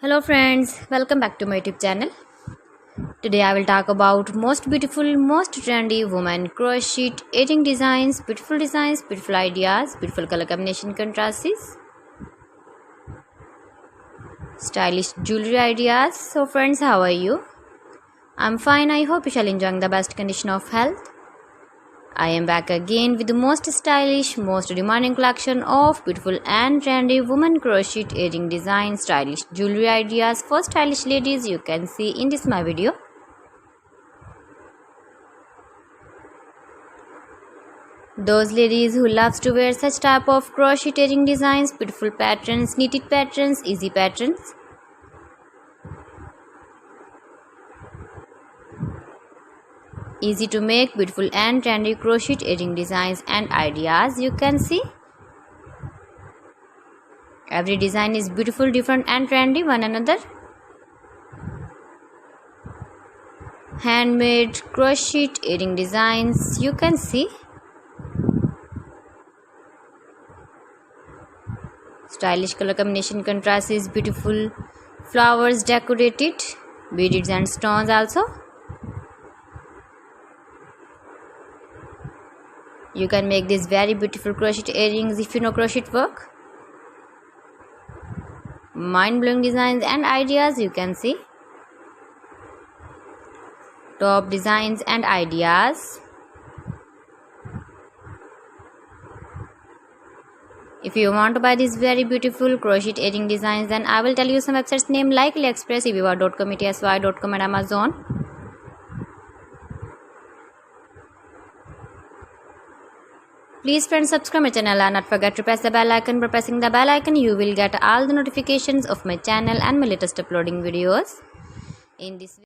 Hello friends, welcome back to my YouTube channel. Today I will talk about most beautiful, most trendy women crochet edging designs, beautiful ideas, beautiful color combination contrasts, stylish jewelry ideas. So friends, how are you? I'm fine. I hope you shall enjoy the best condition of health. I am back again with the most stylish, most demanding collection of beautiful and trendy women crochet edging designs, stylish jewelry ideas for stylish ladies you can see in this my video. Those ladies who loves to wear such type of crochet edging designs, beautiful patterns, knitted patterns, easy patterns. Easy to make, beautiful and trendy crochet edging designs and ideas you can see. Every design is beautiful, different and trendy one another. Handmade crochet edging designs you can see. Stylish color combination contrast is beautiful. Flowers decorated, beads and stones also. You can make these very beautiful crochet earrings if you know crochet work. Mind-blowing designs and ideas you can see. Top designs and ideas. If you want to buy these very beautiful crochet earring designs, then I will tell you some websites name like AliExpress, eBay.com, etsy.com and Amazon. Please friends, subscribe my channel and not forget to press the bell icon. By pressing the bell icon you will get all the notifications of my channel and my latest uploading videos. In this